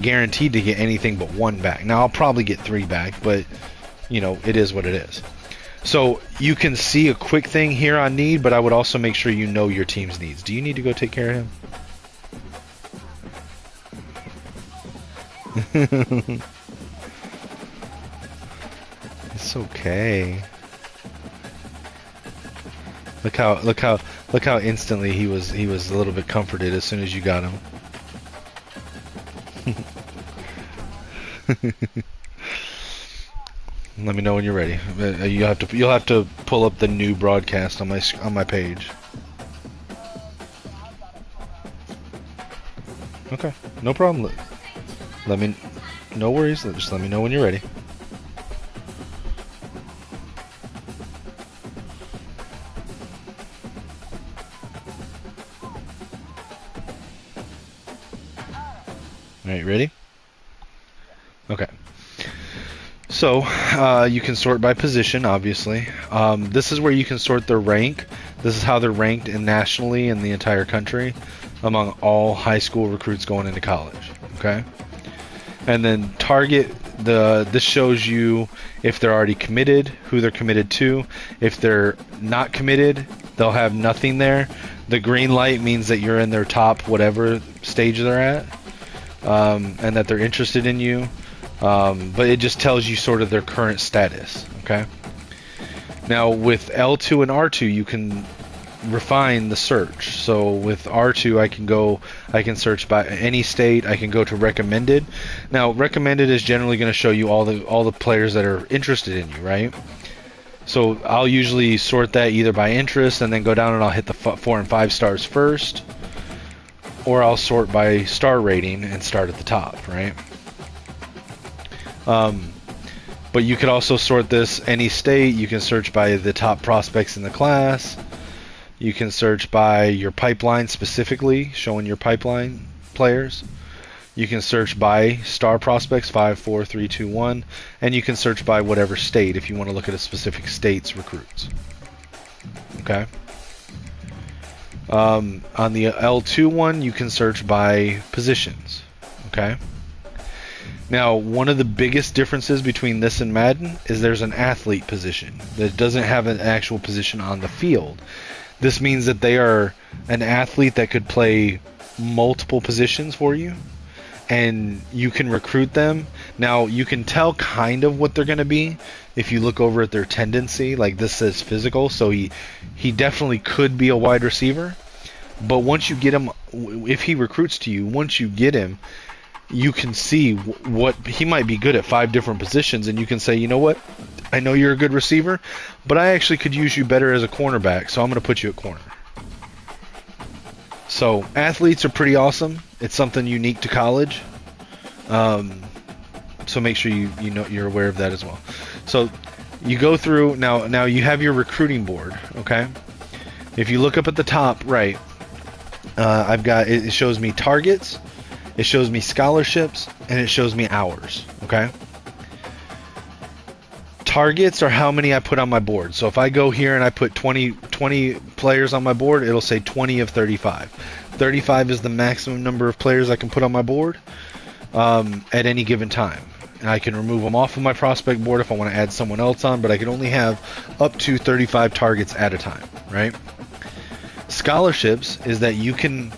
guaranteed to get anything but 1 back. Now I'll probably get 3 back, but you know, it is what it is. So you can see a quick thing here on need, but I would also make sure you know your team's needs. Do you need to go take care of him? It's okay. Look how instantly he was a little bit comforted as soon as you got him. Let me know when you're ready. You'll have to pull up the new broadcast on my page. Okay, no problem. No worries. Just let me know when you're ready. Alright, ready? Okay. So, you can sort by position, obviously. This is where you can sort their rank. This is how they're ranked nationally in the entire country among all high school recruits going into college. Okay? And then target, this shows you if they're already committed, who they're committed to. If they're not committed, they'll have nothing there. The green light means that you're in their top whatever stage they're at, and that they're interested in you. But it just tells you sort of their current status. Okay. Now with L2 and R2, you can refine the search. So with R2, I can search by any state. I can go to recommended. Now recommended is generally going to show you all the players that are interested in you, right? So I'll usually sort that either by interest and then go down and I'll hit the 4 and 5 stars first, or I'll sort by star rating and start at the top, right? But you could also sort this any state. You can search by the top prospects in the class. You can search by your pipeline specifically, showing your pipeline players. You can search by star prospects, 5, 4, 3, 2, 1, and you can search by whatever state if you want to look at a specific state's recruits. Okay. On the L2 one, you can search by positions. Okay. Now, one of the biggest differences between this and Madden is there's an athlete position that doesn't have an actual position on the field. This means that they are an athlete that could play multiple positions for you, and you can recruit them. Now, you can tell kind of what they're going to be if you look over at their tendency. Like this says physical, so he definitely could be a wide receiver. But once you get him, if he recruits to you, once you get him, you can see what he might be good at 5 different positions, and you can say, you know what, I know you're a good receiver, but I actually could use you better as a cornerback, so I'm going to put you at corner. So athletes are pretty awesome. It's something unique to college, so make sure you know you're aware of that as well. So you go through now you have your recruiting board. Okay, if you look up at the top right, I've got it shows me targets. It shows me scholarships, and it shows me hours, okay? Targets are how many I put on my board. So if I go here and I put 20 players on my board, it'll say 20 of 35. 35 is the maximum number of players I can put on my board at any given time. And I can remove them off of my prospect board if I want to add someone else on, but I can only have up to 35 targets at a time, right? Scholarships is that you can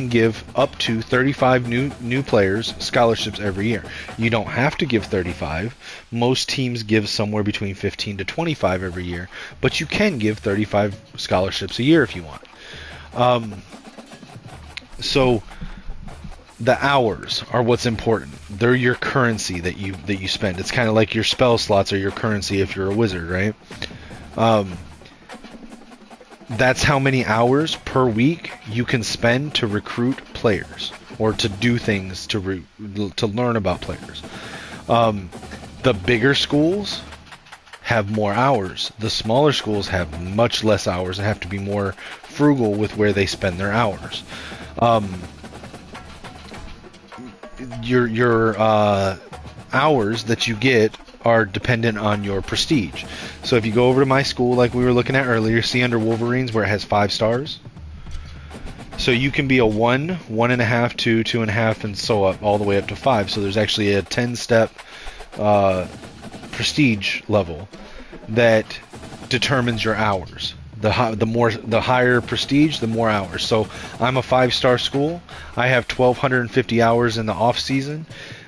give up to 35 new players scholarships every year. You don't have to give 35. Most teams give somewhere between 15 to 25 every year, but you can give 35 scholarships a year if you want. So the hours are what's important. They're your currency that you spend. It's kind of like your spell slots are your currency if you're a wizard, right? That's how many hours per week you can spend to recruit players or to do things to learn about players. The bigger schools have more hours. The smaller schools have much less hours and have to be more frugal with where they spend their hours. Your hours that you get are dependent on your prestige. So if you go over to my school like we were looking at earlier, see under Wolverines where it has 5 stars? So you can be a 1, 1.5, 2, 2.5, and so up, all the way up to 5. So there's actually a 10-step prestige level that determines your hours. The higher prestige, the more hours. So I'm a 5-star school. I have 1,250 hours in the off season.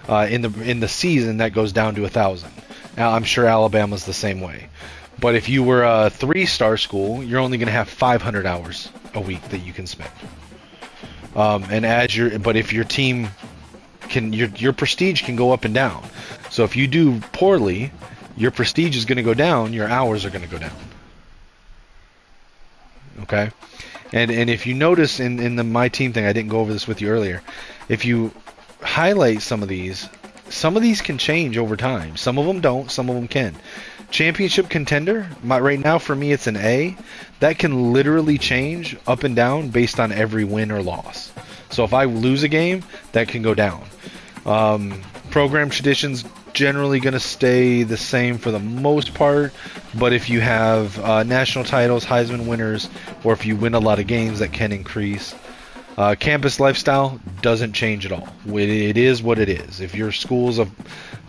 In the season, that goes down to 1,000. Now, I'm sure Alabama's the same way. But if you were a 3-star school, you're only going to have 500 hours a week that you can spend. But if your team your prestige can go up and down. So if you do poorly, your prestige is going to go down, your hours are going to go down. Okay? And if you notice in the My Team thing, I didn't go over this with you earlier, if you highlight some of these can change over time. Some of them don't, some of them can. Championship contender, right now for me it's an A. That can literally change up and down based on every win or loss. So if I lose a game, that can go down. Program traditions generally going to stay the same for the most part, but if you have national titles, Heisman winners, or if you win a lot of games, that can increase. Campus lifestyle doesn't change at all. It is what it is. If your school's a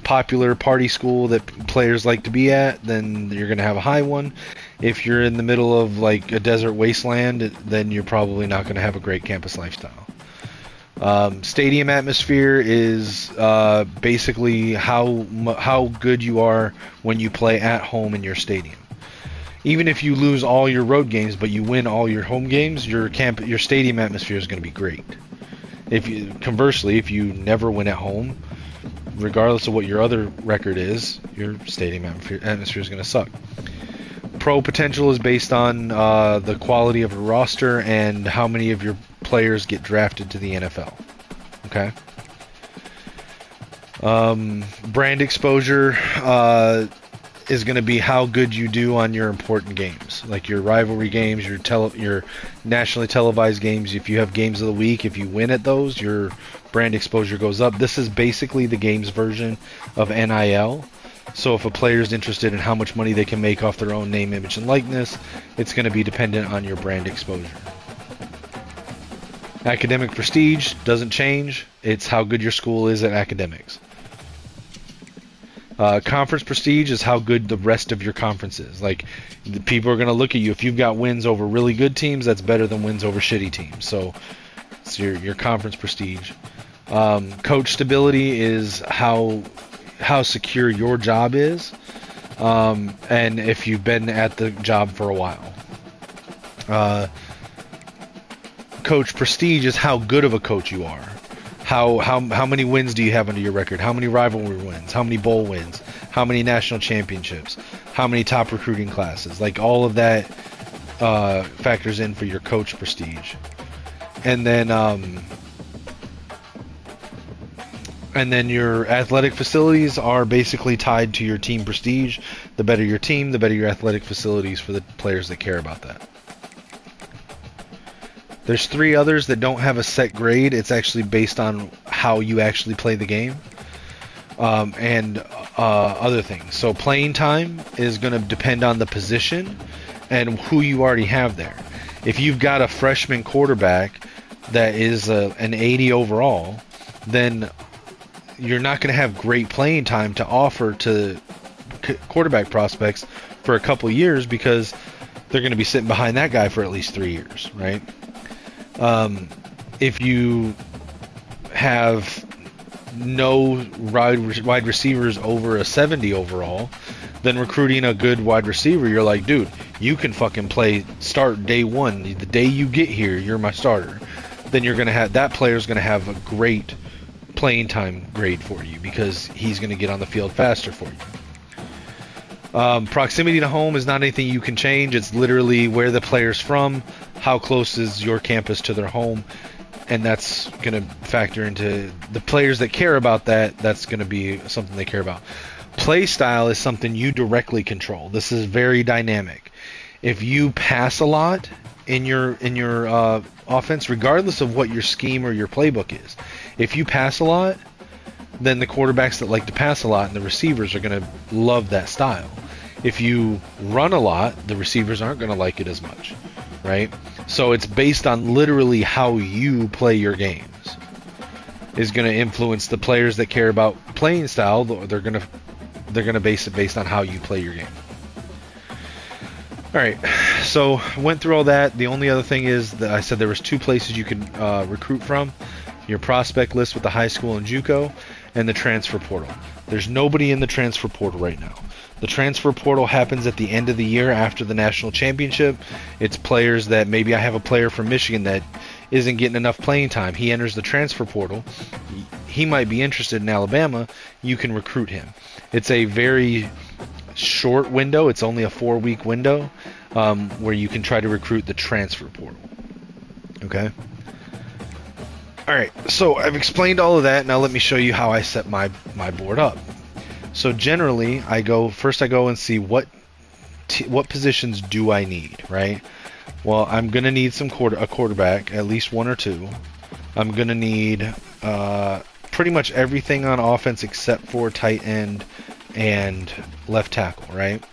popular party school that players like to be at, then you're going to have a high one. If you're in the middle of like a desert wasteland, then you're probably not going to have a great campus lifestyle. Stadium atmosphere is basically how good you are when you play at home in your stadium. Even if you lose all your road games but you win all your home games, your stadium atmosphere is going to be great. Conversely, if you never win at home, regardless of what your other record is, your stadium atmosphere is going to suck. Pro potential is based on the quality of a roster and how many of your players get drafted to the NFL. Okay. Brand exposure is going to be how good you do on your important games, like your rivalry games, your nationally televised games. If you have games of the week, if you win at those, your brand exposure goes up. This is basically the games version of NIL. So if a player is interested in how much money they can make off their own name, image, and likeness, it's going to be dependent on your brand exposure. Academic prestige doesn't change. It's how good your school is at academics. Conference prestige is how good the rest of your conference is. Like, the people are going to look at you. If you've got wins over really good teams, that's better than wins over shitty teams. So it's your conference prestige. Coach stability is how secure your job is, and if you've been at the job for a while. Coach prestige is how good of a coach you are. How many wins do you have under your record? How many rivalry wins? How many bowl wins? How many national championships? How many top recruiting classes? Like, all of that factors in for your coach prestige. And then your athletic facilities are basically tied to your team prestige. The better your team, the better your athletic facilities for the players that care about that. There's 3 others that don't have a set grade. It's actually based on how you actually play the game, and other things. So playing time is going to depend on the position and who you already have there. If you've got a freshman quarterback that is an 80 overall, then you're not going to have great playing time to offer to quarterback prospects for a couple of years, because they're going to be sitting behind that guy for at least 3 years, right? If you have no wide receivers over a 70 overall, then recruiting a good wide receiver, you're like, dude, you can fucking start day one. The day you get here, you're my starter. Then you're going to have, that player's going to have a great playing time grade for you, because he's going to get on the field faster for you. Proximity to home is not anything you can change. It's literally where the player's from, how close is your campus to their home, and that's going to factor into the players that care about that. That's going to be something they care about. Play style is something you directly control. This is very dynamic. If you pass a lot in your offense, regardless of what your scheme or your playbook is, if you pass a lot, then the quarterbacks that like to pass a lot and the receivers are going to love that style. If you run a lot, the receivers aren't going to like it as much, right? So it's based on literally how you play your games. Is going to influence the players that care about playing style. They're going to base it based on how you play your game. All right, so went through all that. The only other thing is that I said there was 2 places you could recruit from: your prospect list with the high school and JUCO, and the transfer portal. There's nobody in the transfer portal right now. The transfer portal happens at the end of the year after the national championship. It's players that maybe I have a player from Michigan that isn't getting enough playing time. He enters the transfer portal. He might be interested in Alabama. You can recruit him. It's a very short window. It's only a 4-week window where you can try to recruit the transfer portal. Okay. All right. So I've explained all of that. Now let me show you how I set my board up. So generally, I go and see what positions do I need, right? Well, I'm gonna need a quarterback, at least 1 or 2. I'm gonna need pretty much everything on offense except for tight end and left tackle, right?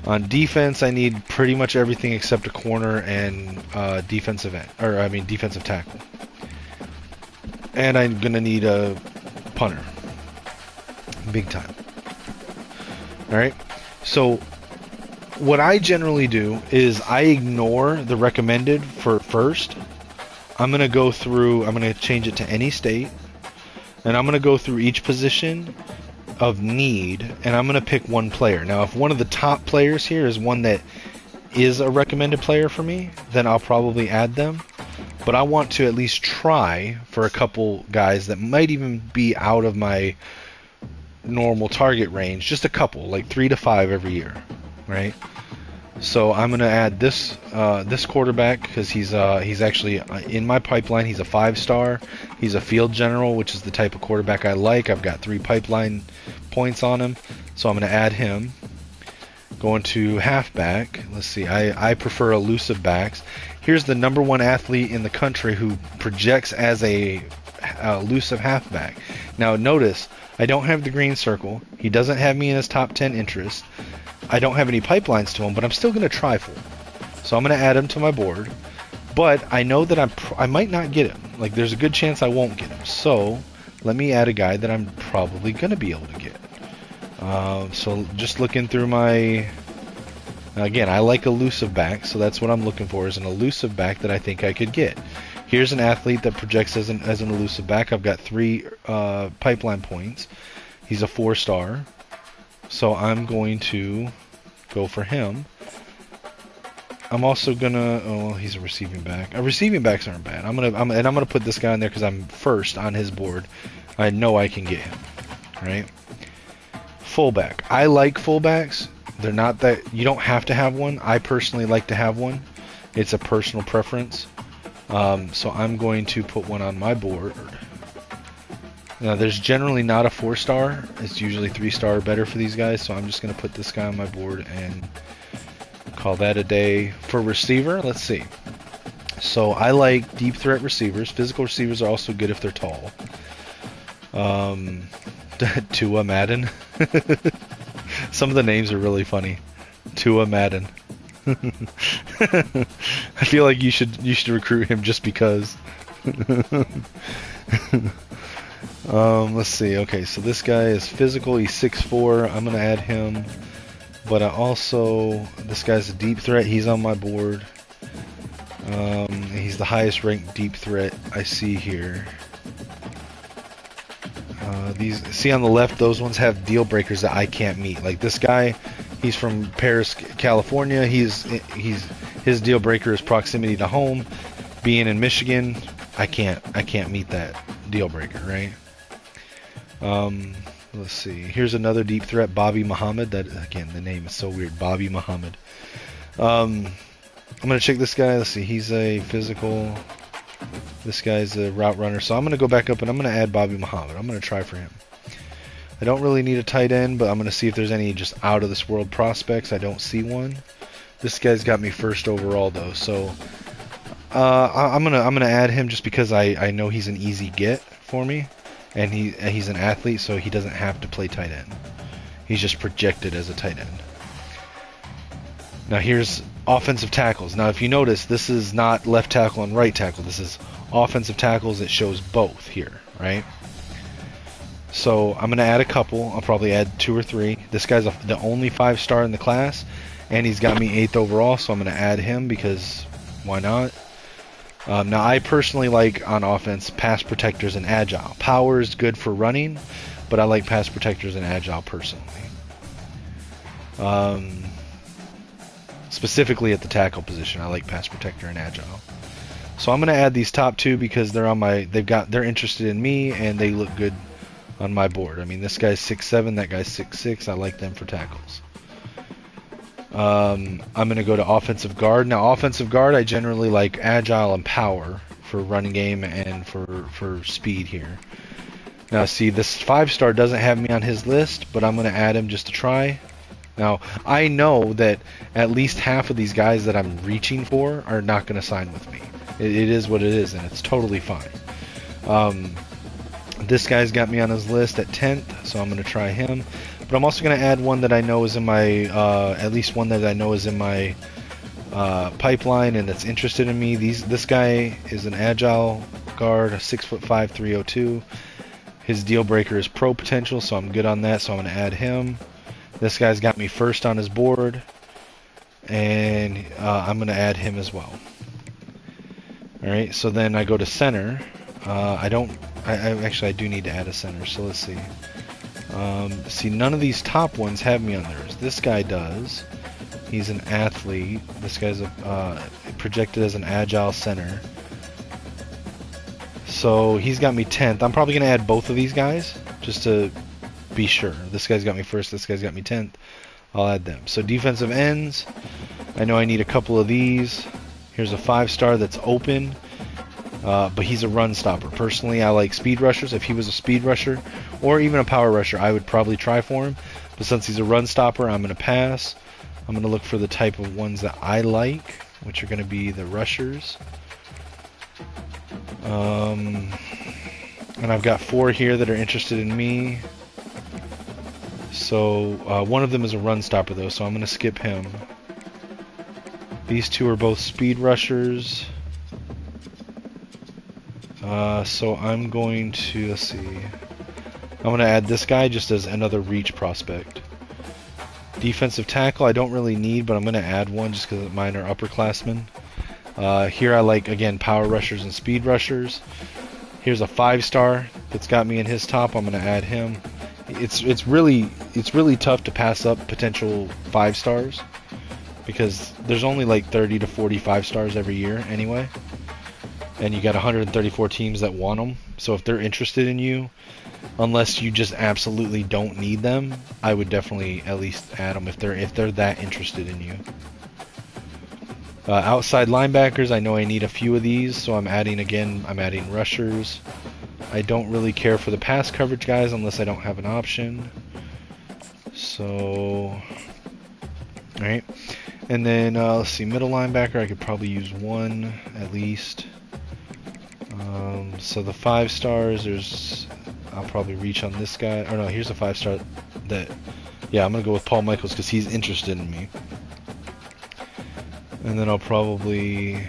On defense, I need pretty much everything except a corner and defensive tackle. And I'm gonna need a punter, big time. All right. So what I generally do is I ignore the recommended for first. I'm gonna change it to any state, and I'm gonna go through each position of need, and I'm going to pick one player. Now, if one of the top players here is one that is a recommended player for me, then I'll probably add them. But I want to at least try for a couple guys that might even be out of my normal target range. Just a couple, like 3 to 5 every year, right? So I'm going to add this quarterback because he's actually in my pipeline. He's a 5-star. He's a field general, which is the type of quarterback I like. I've got 3 pipeline points on him, so I'm going to add him. Going to halfback. Let's see. I prefer elusive backs. Here's the #1 athlete in the country who projects as a elusive halfback. Now notice I don't have the green circle. He doesn't have me in his top 10 interests. I don't have any pipelines to him, but I'm still going to try for him. So I'm going to add him to my board. But I know that I might not get him. Like, there's a good chance I won't get him. So let me add a guy that I'm probably going to be able to get. So just looking through my... Again, I like elusive back, so that's what I'm looking for, is an elusive back that I think I could get. Here's an athlete that projects as an elusive back. I've got 3 pipeline points. He's a 4-star. So I'm going to go for him. I'm also gonna. Oh, well, he's a receiving back. Receiving backs aren't bad. I'm gonna put this guy in there because I'm first on his board. I know I can get him. Right. Fullback. I like fullbacks. They're not that you don't have to have one. I personally like to have one. It's a personal preference. So I'm going to put one on my board. Now, there's generally not a 4-star. It's usually 3-star or better for these guys. So I'm just going to put this guy on my board and call that a day. For receiver, let's see. So I like deep threat receivers. Physical receivers are also good if they're tall. Tua Madden. Some of the names are really funny. Tua Madden. I feel like you should recruit him just because. Let's see. Okay, so this guy is physical. He's 6'4". I'm gonna add him. But this guy's a deep threat. He's on my board. He's the highest ranked deep threat I see here. See on the left, those ones have deal breakers that I can't meet. Like this guy, he's from Paris, California. His deal breaker is proximity to home. Being in Michigan, I can't meet that deal breaker, right? Let's see. Here's another deep threat, Bobby Muhammad. That again, the name is so weird, Bobby Muhammad. I'm gonna check this guy. Let's see. He's a physical. This guy's a route runner. So I'm gonna go back up and I'm gonna add Bobby Muhammad. I'm gonna try for him. I don't really need a tight end, but I'm gonna see if there's any just out of this world prospects. I don't see one. This guy's got me first overall though, so I'm gonna add him just because I know he's an easy get for me. And he's an athlete, so he doesn't have to play tight end. He's just projected as a tight end. Now here's offensive tackles. Now, if you notice, this is not left tackle and right tackle. This is offensive tackles. It shows both here, right? So I'm going to add a couple. I'll probably add 2 or 3. This guy's the only 5-star in the class, and he's got me 8th overall, so I'm going to add him because why not? Now, I personally like on offense pass protectors and agile. Power is good for running, but I like pass protectors and agile personally. Specifically at the tackle position, I like pass protector and agile. So I'm going to add these top 2 because they're on my. They're interested in me and they look good on my board. I mean, this guy's 6'7", that guy's 6'6". I like them for tackles. I'm going to go to offensive guard. Now, offensive guard, I generally like agile and power for running game and for speed here. Now, see, this 5-star doesn't have me on his list, but I'm going to add him just to try. Now, I know that at least half of these guys that I'm reaching for are not going to sign with me. It is what it is, and it's totally fine. This guy's got me on his list at 10th, so I'm going to try him. But I'm also going to add one that I know is in my, at least one that I know is in my pipeline and that's interested in me. This guy is an agile guard, a 6'5", 302. His deal breaker is pro potential, so I'm good on that, so I'm going to add him. This guy's got me first on his board, and I'm going to add him as well. Alright, so then I go to center. I do need to add a center, so let's see. See, none of these top ones have me on theirs. This guy does. He's an athlete. This guy's projected as an agile center. So he's got me 10th. I'm probably going to add both of these guys just to be sure. This guy's got me first. This guy's got me 10th. I'll add them. So defensive ends. I know I need a couple of these. Here's a 5-star that's open. But he's a run stopper. Personally, I like speed rushers. If he was a speed rusher or even a power rusher, I would probably try for him. But since he's a run stopper, I'm going to pass. I'm going to look for the type of ones that I like, which are going to be the rushers. And I've got 4 here that are interested in me. So one of them is a run stopper, though, so I'm going to skip him. These 2 are both speed rushers. So I'm going to, let's see, I'm going to add this guy just as another reach prospect. Defensive tackle I don't really need, but I'm going to add one just because mine are upperclassmen. Here I like, again, power rushers and speed rushers. Here's a 5-star that's got me in his top. I'm going to add him. It's really tough to pass up potential 5-stars because there's only like 30 to 40 5-stars every year anyway. And you got 134 teams that want them. So if they're interested in you, unless you just absolutely don't need them, I would definitely at least add them if they're that interested in you. Outside linebackers, I know I need a few of these, so I'm adding rushers. I don't really care for the pass coverage guys unless I don't have an option. So, alright. And then, let's see, middle linebacker, I could probably use one at least. So the 5-stars, I'll probably reach on this guy. Or no, here's a 5-star that, yeah, I'm going to go with Paul Michaels because he's interested in me. And then I'll probably,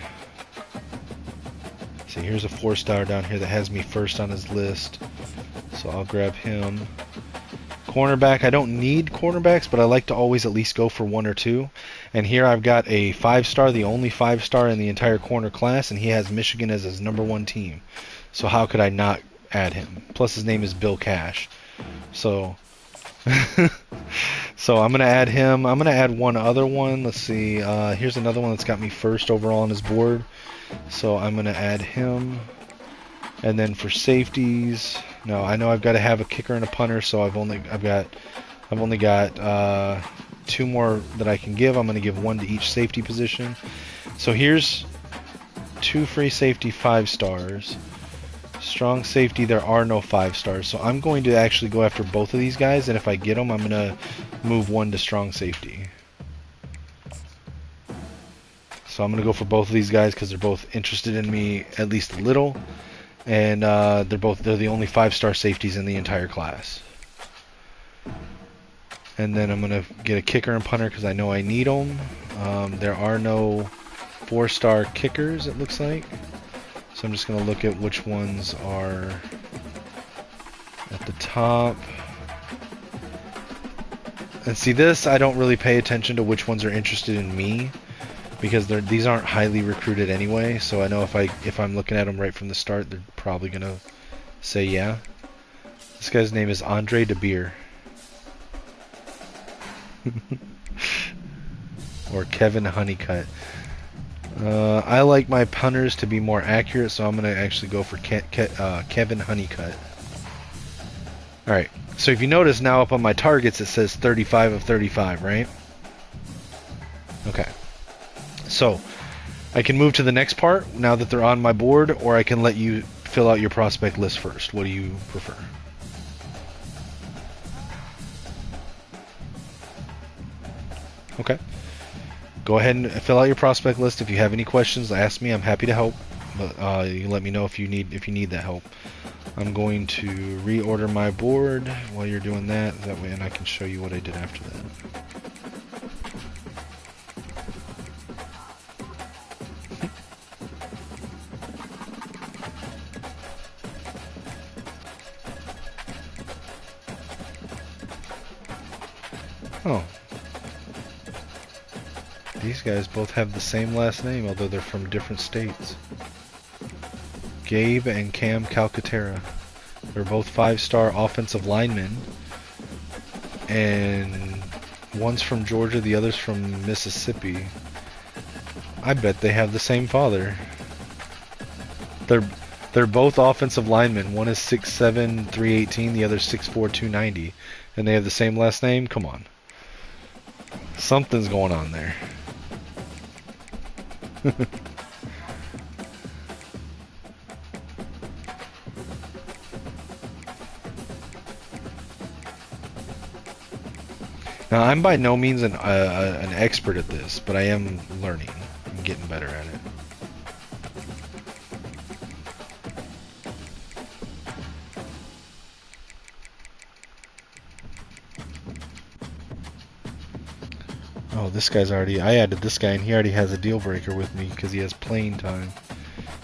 see, here's a 4-star down here that has me first on his list. So I'll grab him. Cornerback, I don't need cornerbacks, but I like to always at least go for 1 or 2. And here I've got a 5-star, the only 5-star in the entire corner class, and he has Michigan as his #1 team. So how could I not add him? Plus his name is Bill Cash. So, so I'm going to add him. I'm going to add one other one. Let's see. Here's another one that's got me first overall on his board. So I'm going to add him. And then for safeties, no, I know I've got to have a kicker and a punter, so I've only got 2 more that I can give. I'm going to give 1 to each safety position. So here's 2 free safety 5-stars. Strong safety, there are no 5-stars, so I'm going to actually go after both of these guys, and if I get them, I'm going to move 1 to strong safety. So I'm going to go for both of these guys because they're both interested in me at least a little. And they're the only 5-star safeties in the entire class. And then I'm going to get a kicker and punter because I know I need them. There are no 4-star kickers, it looks like. So I'm just going to look at which ones are at the top. And see this, I don't really pay attention to which ones are interested in me because these aren't highly recruited anyway. So I know if I'm looking at them right from the start, they're probably going to say yeah. This guy's name is Andre De Beer. Or Kevin Honeycutt. I like my punters to be more accurate, so I'm going to actually go for Kevin Honeycutt. Alright, so if you notice now up on my targets it says 35 of 35, right? Okay. So, I can move to the next part now that they're on my board, or I can let you fill out your prospect list first. What do you prefer? Okay. Go ahead and fill out your prospect list. If you have any questions, ask me. I'm happy to help. But you let me know if you need that help. I'm going to reorder my board while you're doing that. That way, and I can show you what I did after that. Oh. These guys both have the same last name, although they're from different states. Gabe and Cam Calcaterra. They're both 5-star offensive linemen. And one's from Georgia, the other's from Mississippi. I bet they have the same father. They're both offensive linemen. One is 6'7", 318, the other's 6'4", 290. And they have the same last name? Come on. Something's going on there. Now, I'm by no means an expert at this, but I am learning. I'm getting better at it. Oh, this guy's already... I added this guy, and he already has a deal breaker with me because he has playing time.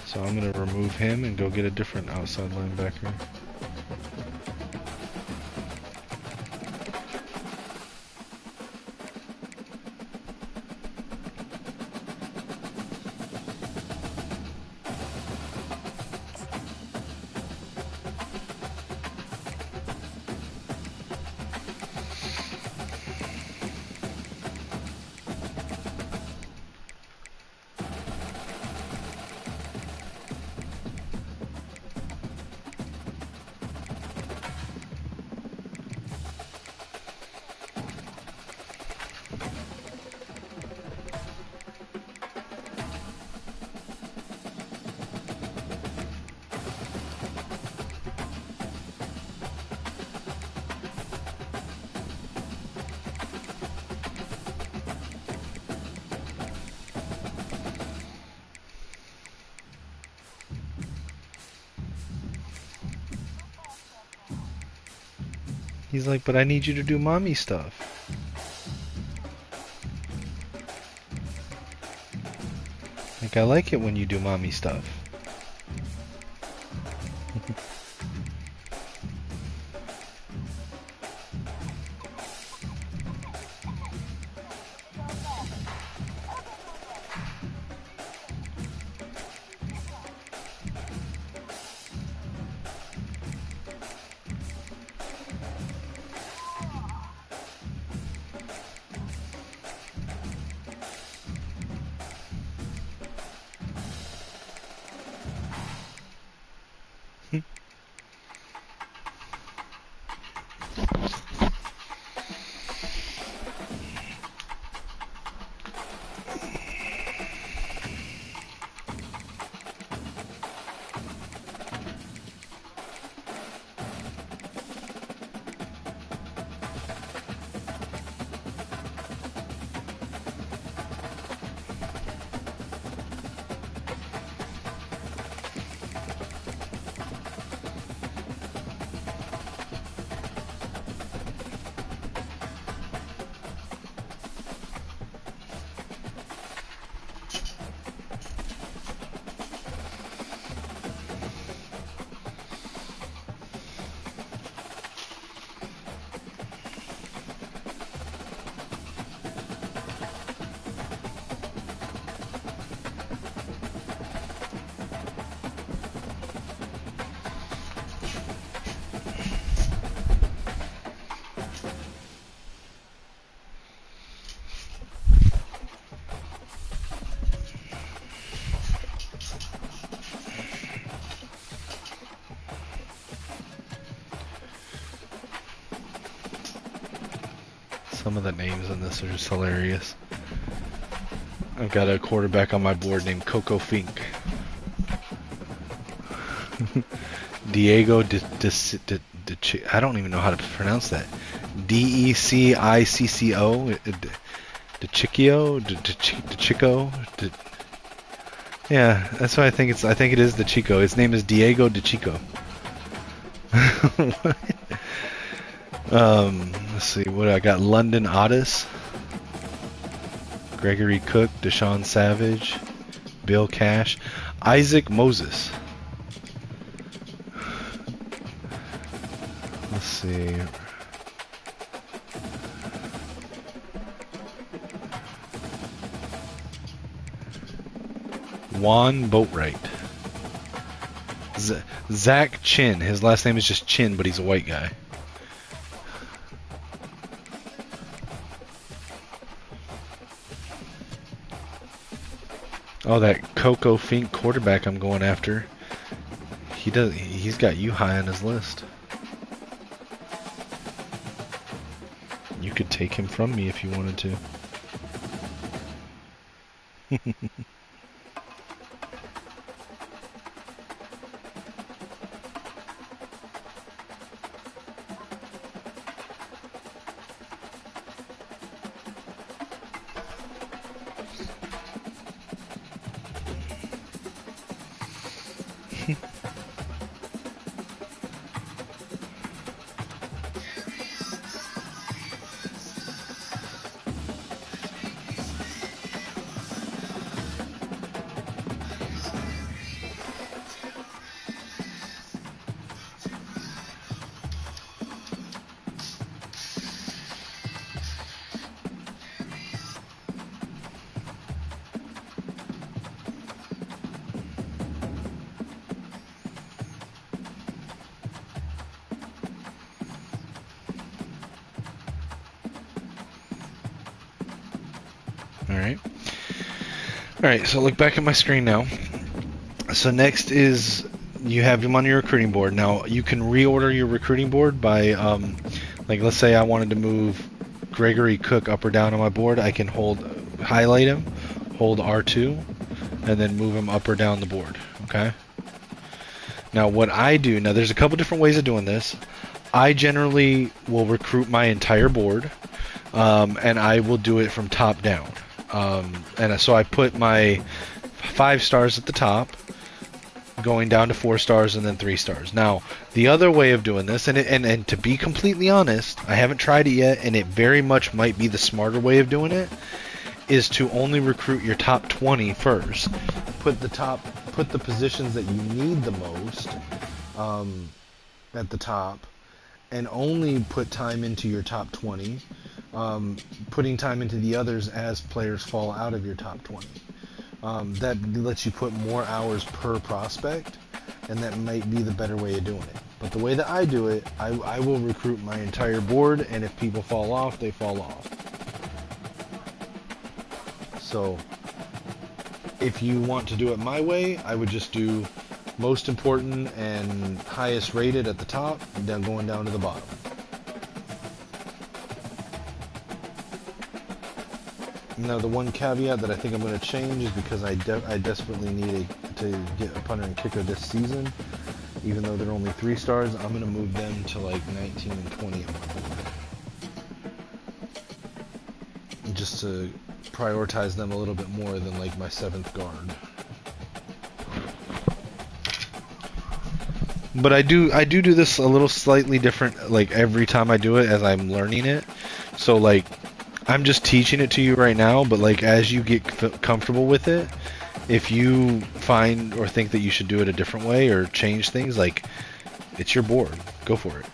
So I'm going to remove him and go get a different outside linebacker. He's like, but I need you to do mommy stuff. Like, I like it when you do mommy stuff. Some of the names in this are just hilarious. I've got a quarterback on my board named Coco Fink. Diego I don't even know how to pronounce that. Decicco? DeChico? Yeah, that's what I think it's. I think it is DeChico. His name is Diego DeChico. Let's see what I got. London Otis, Gregory Cook, Deshaun Savage, Bill Cash, Isaac Moses. Let's see. Juan Boatwright. Zach Chin. His last name is just Chin, but he's a white guy. Oh, that Coco Fink quarterback I'm going after. He's got you high on his list. You could take him from me if you wanted to. Alright, so look back at my screen now. So next is you have him on your recruiting board. Now you can reorder your recruiting board by, like let's say I wanted to move Gregory Cook up or down on my board. I can highlight him, hold R2, and then move him up or down the board. Okay. Now what I do, now there's a couple different ways of doing this. I generally will recruit my entire board, and I will do it from top down. And so I put my 5 stars at the top, going down to 4 stars and then 3 stars. Now, the other way of doing this, and to be completely honest, I haven't tried it yet, and it very much might be the smarter way of doing it, is to only recruit your top 20 first. Put the positions that you need the most at the top, and only put time into your top 20. Putting time into the others as players fall out of your top 20. That lets you put more hours per prospect, and that might be the better way of doing it. But the way that I do it, I will recruit my entire board, and if people fall off, they fall off. So, if you want to do it my way, I would just do most important and highest rated at the top, and then going down to the bottom. Now, the one caveat that I think I'm going to change is because I desperately need to get a punter and kicker this season. Even though they're only 3 stars, I'm going to move them to like 19 and 20 on my board. Just to prioritize them a little bit more than like my 7th guard. But I do this a little slightly different, like every time I do it as I'm learning it. So like, I'm just teaching it to you right now, but like as you get comfortable with it, if you find or think that you should do it a different way or change things, like, it's your board. Go for it.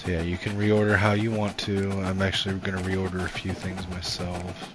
So yeah, you can reorder how you want to. I'm actually going to reorder a few things myself.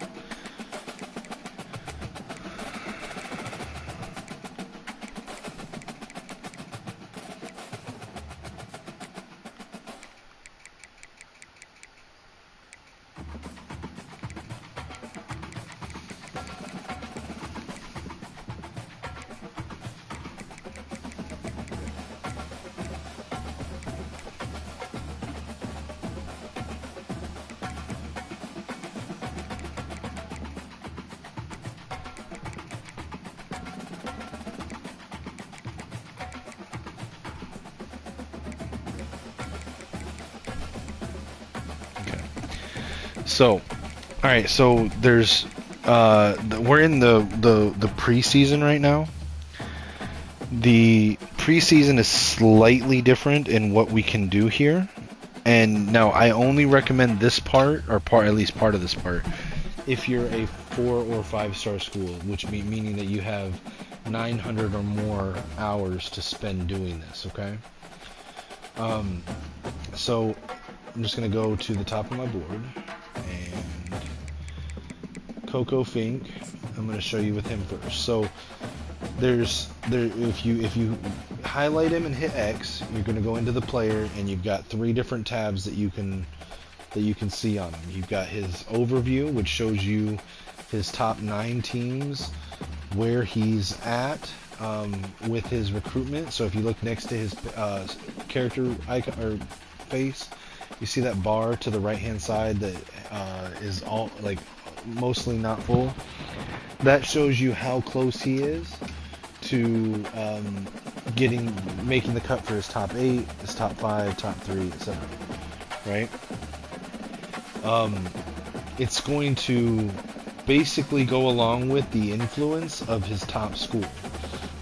So, all right. So there's, we're in the preseason right now. The preseason is slightly different in what we can do here, and now I only recommend this part, or at least part of this part, if you're a 4 or 5-star school, which meaning that you have 900 or more hours to spend doing this. Okay. So I'm just gonna go to the top of my board. And Coco Fink, I'm going to show you with him first. So if you highlight him and hit X, you're going to go into the player, and you've got 3 different tabs that you can see on him. You've got his overview, which shows you his top 9 teams, where he's at with his recruitment. So if you look next to his character icon or face, you see that bar to the right hand side that is all like mostly not full. That shows you how close he is to making the cut for his top 8, his top 5, top 3, etc. Right? It's going to basically go along with the influence of his top school.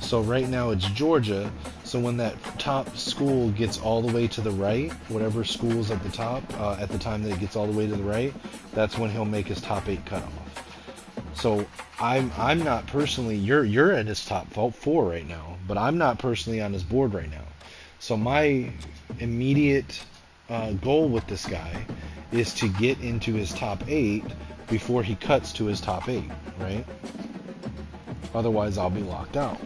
So right now it's Georgia. So when that top school gets all the way to the right, whatever school's at the top, at the time that it gets all the way to the right, that's when he'll make his top 8 cutoff. So I'm not personally, you're at his top 4 right now, but I'm not personally on his board right now. So my immediate goal with this guy is to get into his top 8 before he cuts to his top 8, right? Otherwise I'll be locked out.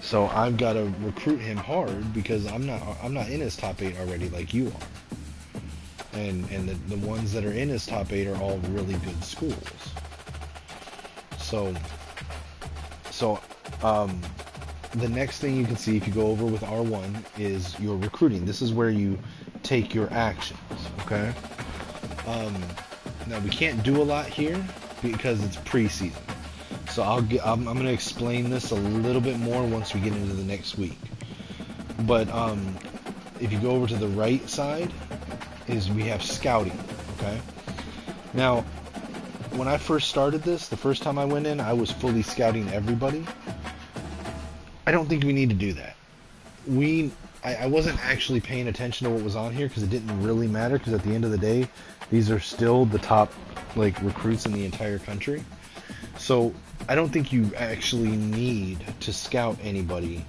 So I've got to recruit him hard because I'm not in his top 8 already like you are. And the ones that are in his top 8 are all really good schools. So the next thing you can see if you go over with R1 is your recruiting. This is where you take your actions, okay? Now we can't do a lot here because it's preseason. So I'm going to explain this a little bit more once we get into the next week. But if you go over to the right side, we have scouting, okay? Now, when I first started this, the first time I went in, I was fully scouting everybody. I don't think we need to do that. I wasn't actually paying attention to what was on here because it didn't really matter, because at the end of the day, these are still the top recruits in the entire country. So I don't think you actually need to scout anybody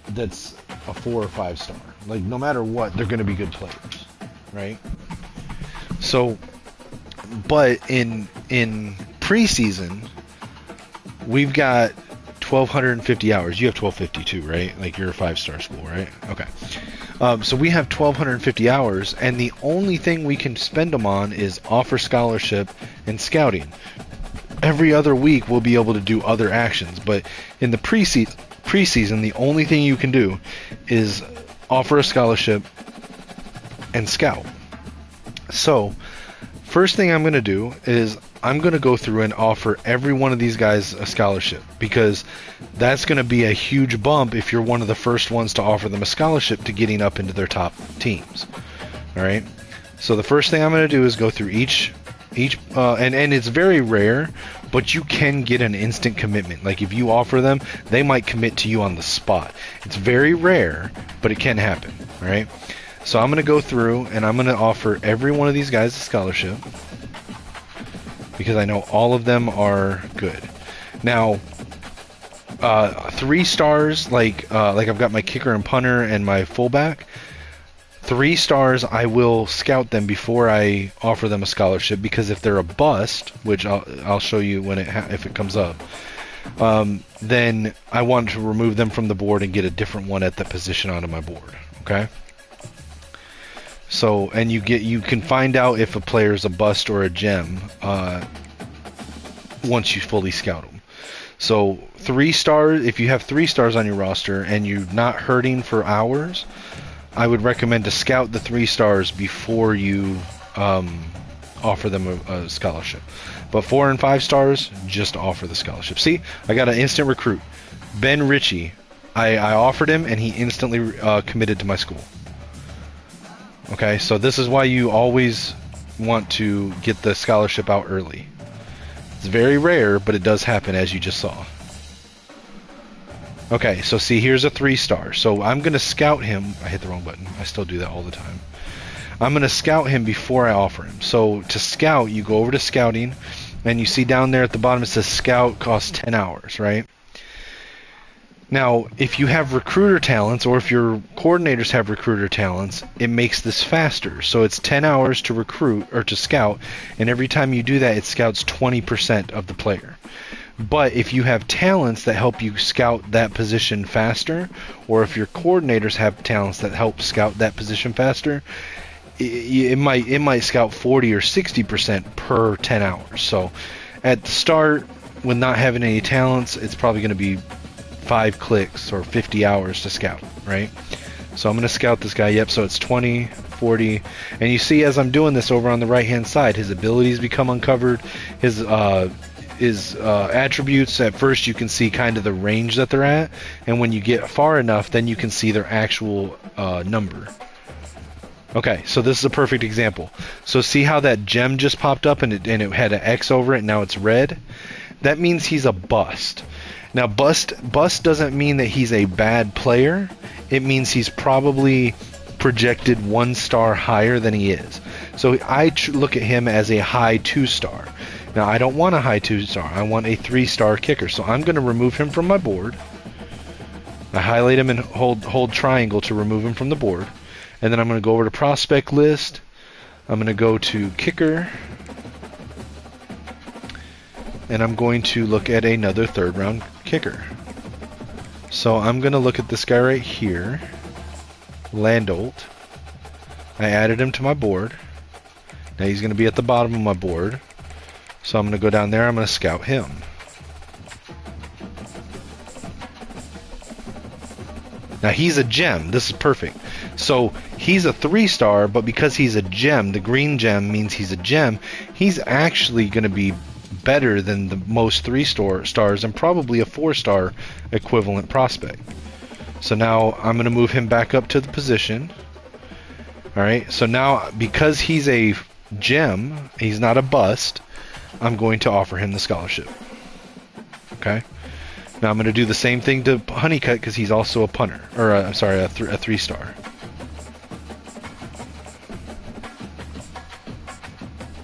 that's a 4 or 5 star. No matter what, they're going to be good players, right? So, but in preseason, we've got 1,250 hours. You have 1,252, right? You're a 5-star school, right? Okay. So we have 1,250 hours, and the only thing we can spend them on is offer scholarship and scouting. Every other week we'll be able to do other actions, but in the preseason, the only thing you can do is offer a scholarship and scout. So, first thing I'm going to do is I'm going to go through and offer every one of these guys a scholarship, because that's going to be a huge bump if you're one of the first ones to offer them a scholarship to getting up into their top teams. All right. So the first thing I'm going to do is go through each and it's very rare, but you can get an instant commitment. If you offer them, they might commit to you on the spot. It's very rare, but it can happen. All right. So I'm going to go through and I'm going to offer every one of these guys a scholarship, because I know all of them are good. Now, 3 stars, I've got my kicker and punter and my fullback. 3 stars, I will scout them before I offer them a scholarship, because if they're a bust, which I'll show you when if it comes up, then I want to remove them from the board and get a different one at the position onto my board. Okay. So, and you can find out if a player is a bust or a gem once you fully scout them. So 3 stars, if you have 3 stars on your roster and you're not hurting for hours, I would recommend to scout the 3 stars before you offer them a scholarship. But 4 and 5 stars, just offer the scholarship. See, I got an instant recruit. Ben Ritchie, I offered him and he instantly committed to my school. Okay, so this is why you always want to get the scholarship out early. It's very rare, but it does happen, as you just saw. Okay, so see, here's a 3 star. So I'm going to scout him. I hit the wrong button. I still do that all the time. I'm going to scout him before I offer him. So to scout, you go over to scouting, and you see down there at the bottom it says scout costs 10 hours, right? Now, if you have recruiter talents, or if your coordinators have recruiter talents, it makes this faster. So it's 10 hours to recruit, or to scout, and every time you do that, it scouts 20% of the player. But if you have talents that help you scout that position faster, or if your coordinators have talents that help scout that position faster, it might scout 40 or 60% per 10 hours. So at the start, with not having any talents, it's probably going to be 5 clicks or 50 hours to scout, right? So I'm going to scout this guy. Yep, so it's 20, 40, and you see as I'm doing this over on the right hand side, his abilities become uncovered. His attributes, at first you can see kind of the range that they're at, and when you get far enough, then you can see their actual number. Okay, so this is a perfect example. So see how that gem just popped up and it had an X over it, and now it's red? That means he's a bust. Now, bust doesn't mean that he's a bad player. It means he's probably projected 1 star higher than he is. So I look at him as a high 2 star. Now, I don't want a high 2 star. I want a 3 star kicker. So I'm going to remove him from my board. I highlight him and hold triangle to remove him from the board. And then I'm going to go over to prospect list. I'm going to go to kicker. And I'm going to look at another 3rd round kicker. So I'm going to look at this guy right here, Landolt. I added him to my board. Now he's going to be at the bottom of my board. So I'm going to go down there, I'm going to scout him. Now he's a gem. This is perfect. So he's a 3 star, but because he's a gem, the green gem means he's a gem, he's actually going to be better than the most 3 stars and probably a 4 star equivalent prospect. So now I'm going to move him back up to the position. Alright, so now because he's a gem, he's not a bust, I'm going to offer him the scholarship. Okay. Now I'm going to do the same thing to Honeycutt because he's also a punter, or I'm sorry, a 3 star.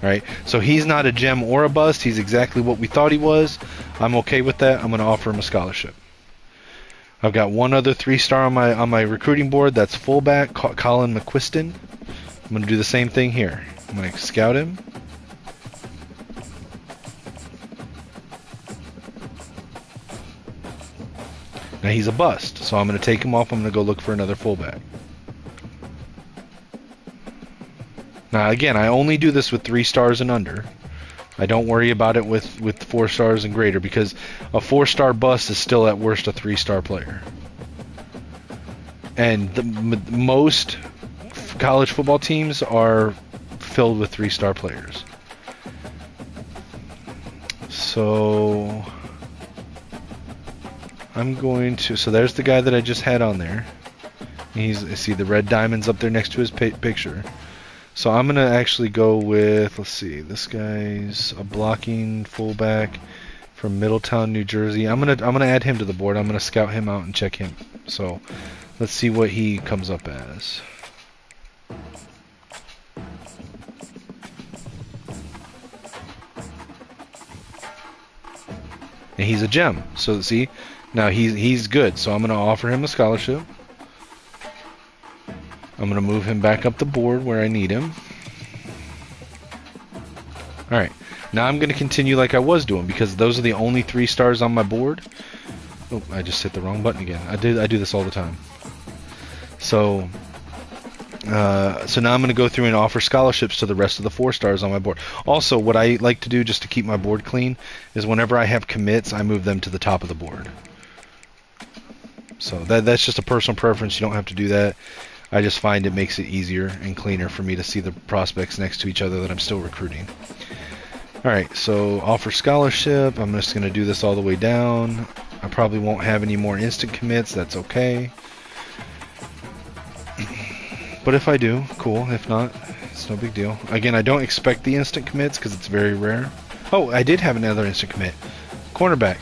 Right, so he's not a gem or a bust. He's exactly what we thought he was. I'm okay with that. I'm going to offer him a scholarship. I've got one other 3 star on my recruiting board. That's fullback Colin McQuiston. I'm going to do the same thing here. I'm going to scout him. Now he's a bust, so I'm going to take him off. I'm going to go look for another fullback. Now again, I only do this with 3 stars and under. I don't worry about it with 4 stars and greater, because a 4 star bust is still at worst a 3 star player. And most college football teams are filled with 3 star players. So I'm going to, so there's the guy that I just had on there. See the red diamonds up there next to his picture. So I'm going to actually go with, let's see, this guy's a blocking fullback from Middletown, New Jersey. I'm going to add him to the board. I'm going to scout him out and check him. So let's see what he comes up as. And he's a gem. So see, now he's good. So I'm going to offer him a scholarship. I'm going to move him back up the board where I need him. Alright, now I'm going to continue like I was doing because those are the only 3 stars on my board. Oh, I just hit the wrong button again. I do this all the time. So now I'm going to go through and offer scholarships to the rest of the 4 stars on my board. Also, what I like to do just to keep my board clean is whenever I have commits, I move them to the top of the board. So that's just a personal preference. You don't have to do that. I just find it makes it easier and cleaner for me to see the prospects next to each other that I'm still recruiting. Alright, so offer scholarship. I'm just going to do this all the way down. I probably won't have any more instant commits. That's okay. But if I do, cool. If not, it's no big deal. Again, I don't expect the instant commits because it's very rare. Oh, I did have another instant commit. Cornerback.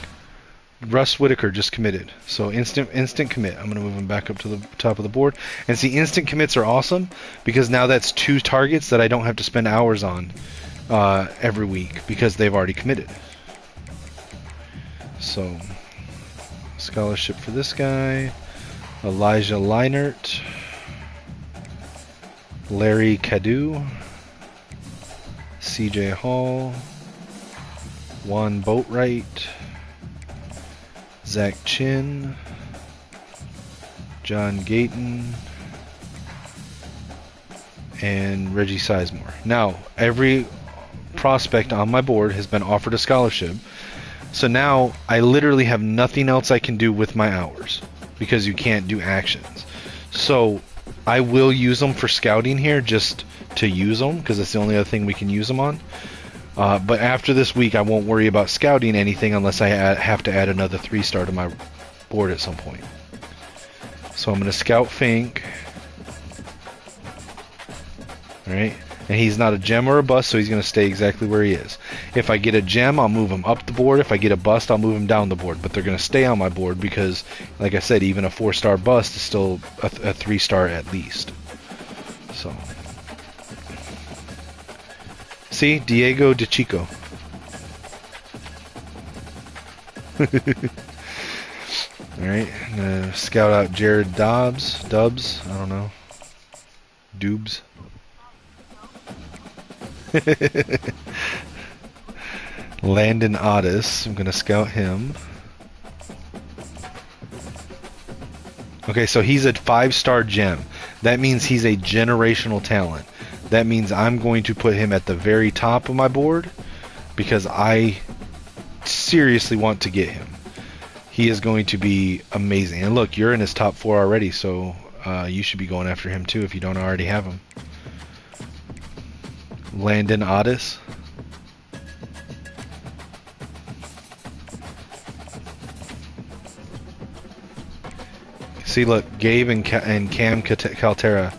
Russ Whitaker just committed. So instant commit. I'm going to move him back up to the top of the board. And see, instant commits are awesome because now that's 2 targets that I don't have to spend hours on every week because they've already committed. So, scholarship for this guy. Elijah Leinert. Larry Cadu, CJ Hall, Juan Boatwright, Zach Chin, John Gayton, and Reggie Sizemore. Now, every prospect on my board has been offered a scholarship, so now I literally have nothing else I can do with my hours because you can't do actions. So I will use them for scouting here just to use them because it's the only other thing we can use them on. But after this week, I won't worry about scouting anything unless I have to add another 3-star to my board at some point. So I'm going to scout Fink. Alright. And he's not a gem or a bust, so he's going to stay exactly where he is. If I get a gem, I'll move him up the board. If I get a bust, I'll move him down the board. But they're going to stay on my board because, like I said, even a 4-star bust is still a 3-star at least. So, see? Diego DeChico. Alright, I'm going to scout out Jared Dubs, I don't know. Dubes. Landon Otis, I'm gonna scout him. Okay, so he's a 5-star gem. That means he's a generational talent. That means I'm going to put him at the very top of my board because I seriously want to get him. He is going to be amazing. And look, you're in his top 4 already, so you should be going after him too if you don't already have him. Landon Otis. See, look, Gabe and Cam Caltera.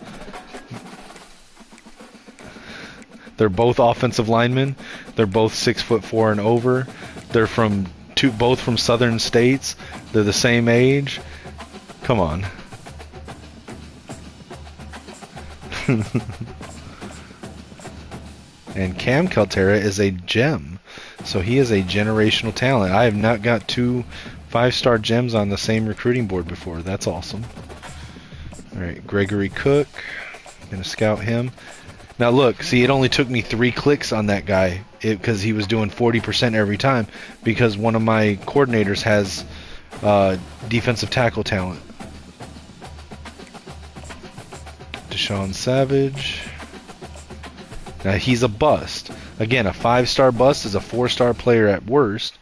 They're both offensive linemen. They're both 6'4" and over. They're both from southern states. They're the same age. Come on. And Cam Caltera is a gem. So he is a generational talent. I have not got 2 5-star gems on the same recruiting board before. That's awesome. Alright, Gregory Cook. I'm going to scout him. Now look, see, it only took me 3 clicks on that guy because he was doing 40% every time because one of my coordinators has defensive tackle talent. Deshaun Savage. Now he's a bust. Again, a 5-star bust is a 4-star player at worst.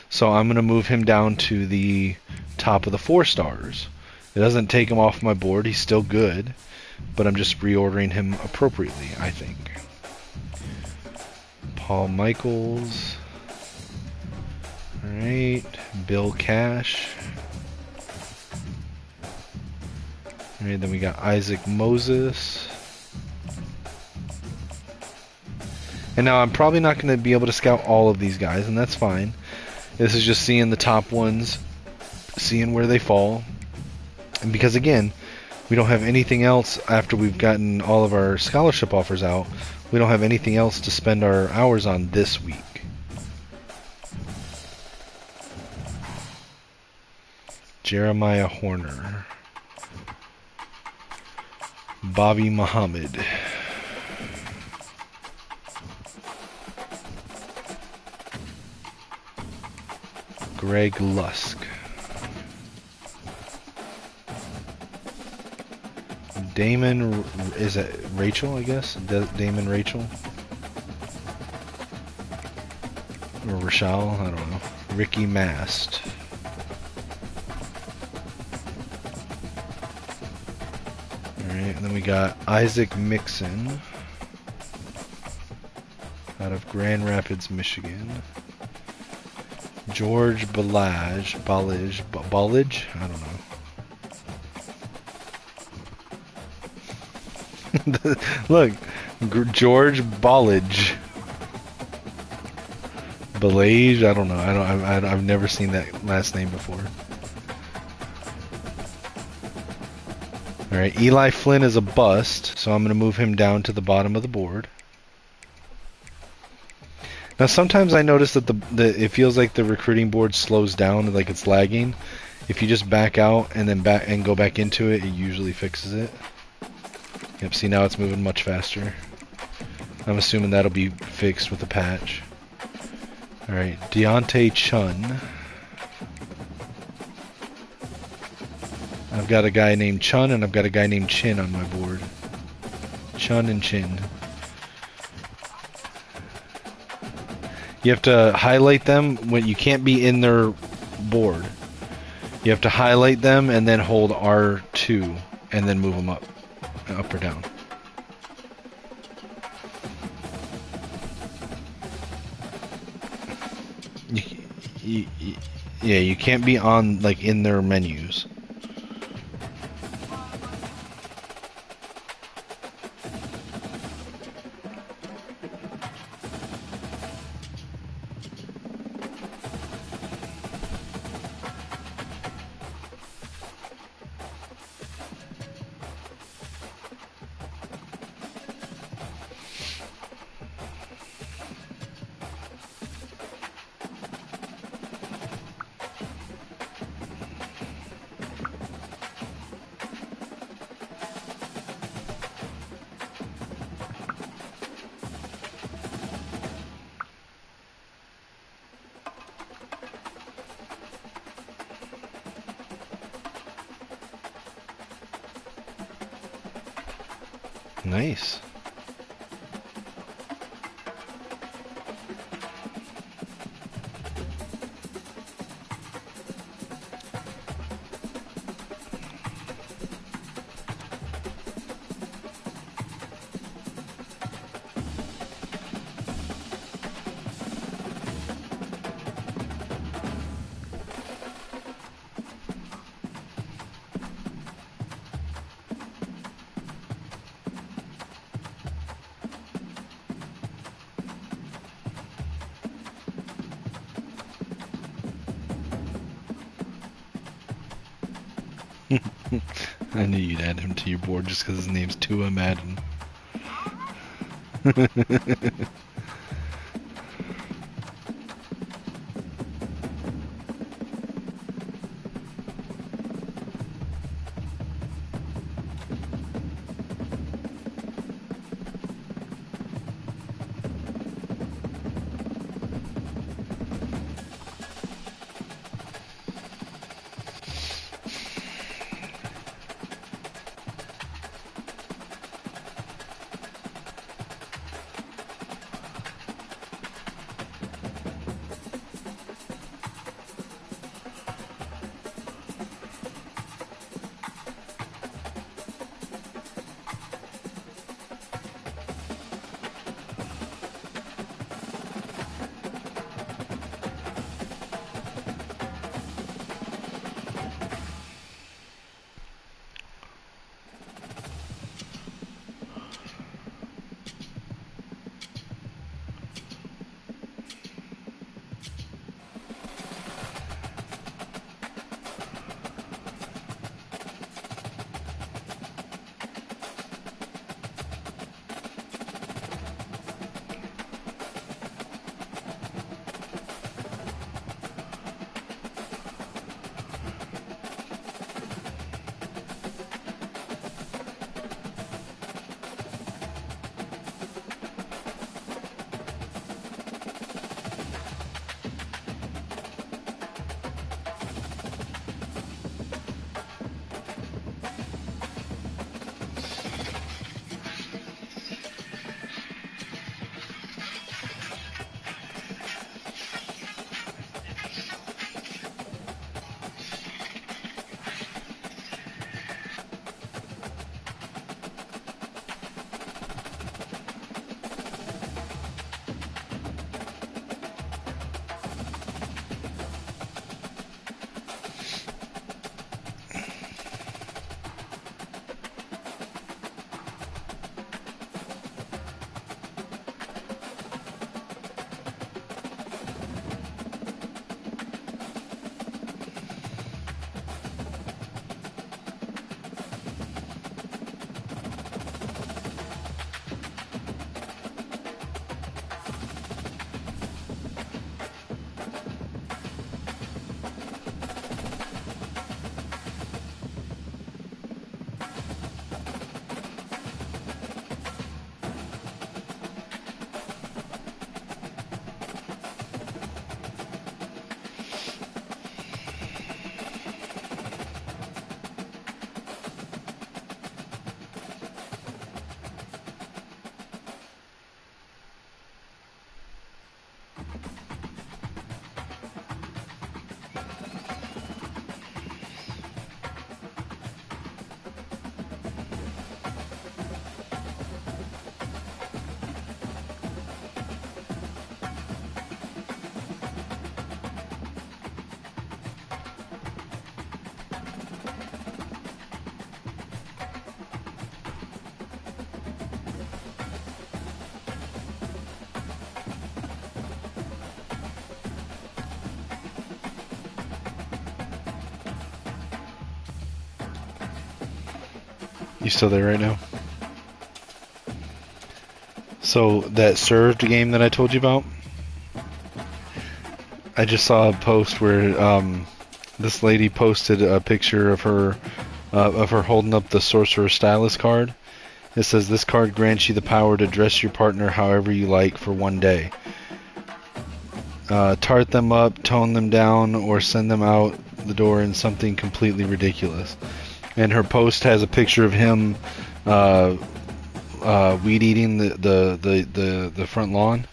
So I'm going to move him down to the top of the 4 stars. It doesn't take him off my board. He's still good. But I'm just reordering him appropriately, I think. Paul Michaels. Alright. Bill Cash. Alright, then we got Isaac Moses. And now I'm probably not going to be able to scout all of these guys, and that's fine. This is just seeing the top ones, seeing where they fall. And because, again, we don't have anything else after we've gotten all of our scholarship offers out. We don't have anything else to spend our hours on this week. Jeremiah Horner. Bobby Muhammad. Greg Lusk. Damon, is it Rachel, I guess? Damon Rachel? Or Rochelle, I don't know. Ricky Mast. Alright, and then we got Isaac Mixon out of Grand Rapids, Michigan. George Ballage, I don't know. Look, George Ballage. Ballage, I don't know. I've never seen that last name before. All right, Eli Flynn is a bust, so I'm going to move him down to the bottom of the board. Now sometimes I notice that it feels like the recruiting board slows down, like it's lagging. If you just back out and then go back into it, it usually fixes it. Yep, see now it's moving much faster. I'm assuming that'll be fixed with the patch. Alright, Deontay Chun. I've got a guy named Chun and I've got a guy named Chin on my board. Chun and Chin. You have to highlight them when you can't be in their board. You have to highlight them and then hold R2 and then move them up or down. Yeah, you can't be on like in their menus. Nice. I knew you'd add him to your board just because his name's Tua Madden. You still there right now? So that served game that I told you about, I just saw a post where this lady posted a picture of her holding up the Sorcerer Stylus card. It says this card grants you the power to dress your partner however you like for one day. Tart them up, tone them down, or send them out the door in something completely ridiculous. And her post has a picture of him weed eating the front lawn.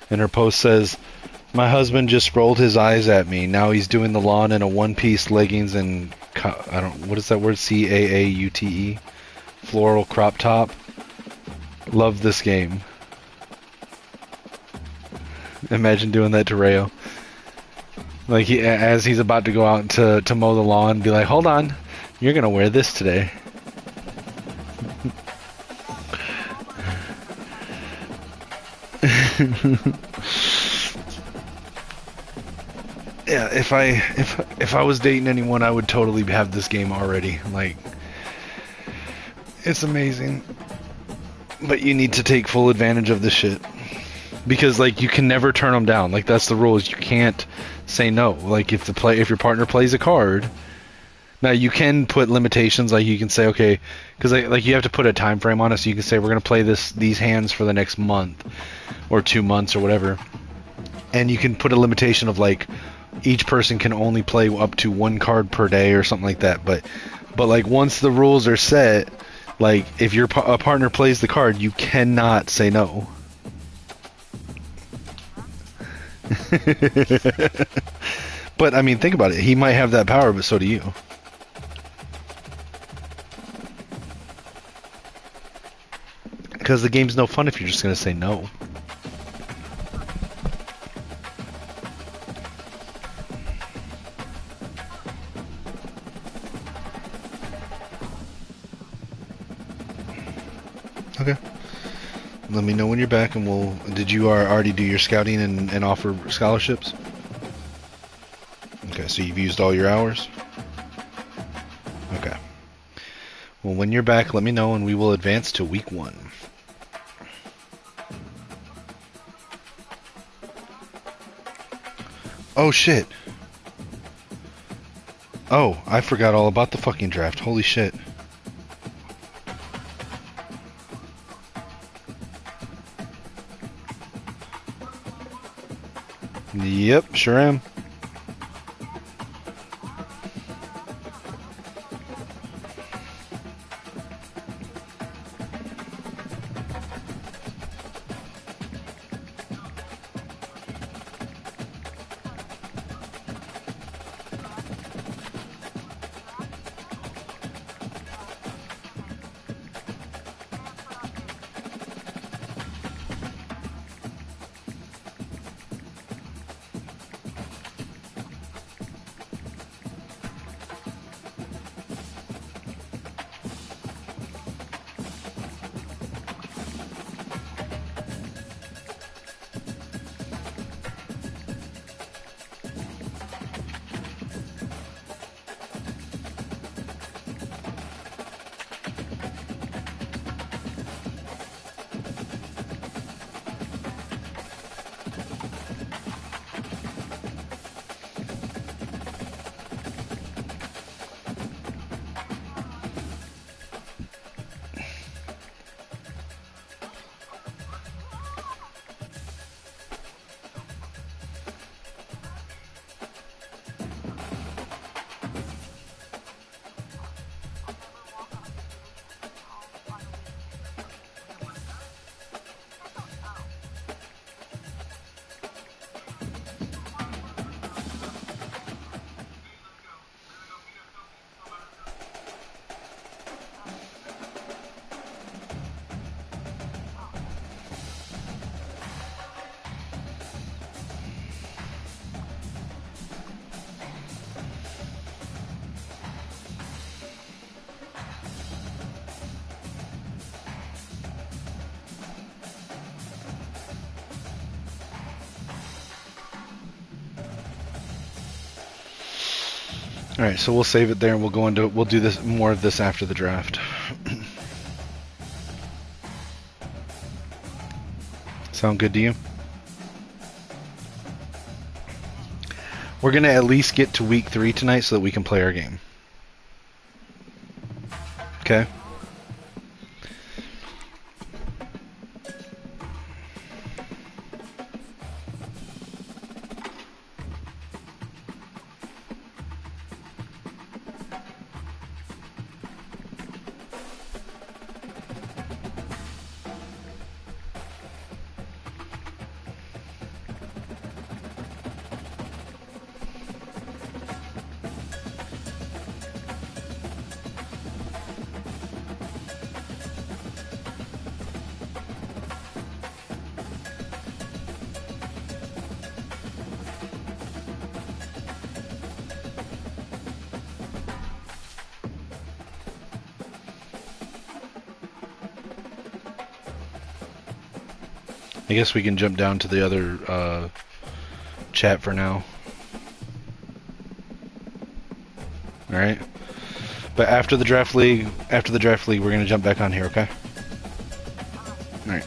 And her post says, "My husband just rolled his eyes at me. Now he's doing the lawn in a one-piece leggings and what is that word? CAAUTE, floral crop top. Love this game." Imagine doing that to Rayo. Like as he's about to go out to mow the lawn, be like, "Hold on, you're gonna wear this today." Yeah, if I was dating anyone, I would totally have this game already. Like, it's amazing, but you need to take full advantage of this shit because like you can never turn them down. Like that's the rule, is you can't say no. Like if your partner plays a card, now you can put limitations. Like you can say, okay, because like you have to put a time frame on it. So you can say we're gonna play these hands for the next month or 2 months or whatever, and you can put a limitation of like each person can only play up to 1 card per day or something like that. But like once the rules are set, like if your a partner plays the card, you cannot say no. But I mean, think about it. He might have that power, but so do you. Because the game's no fun if you're just gonna say no. Okay. Let me know when you're back, and we'll. Did you already do your scouting and offer scholarships? Okay, so you've used all your hours? Okay. Well, when you're back, let me know, and we will advance to week 1. Oh, shit. Oh, I forgot all about the fucking draft. Holy shit. Yep, sure am. All right, so we'll save it there, and we'll do this more of this after the draft. Sound good to you? We're going to at least get to week 3 tonight so that we can play our game. Okay? I guess we can jump down to the other chat for now. Alright? But after the draft league, we're going to jump back on here, okay? Alright.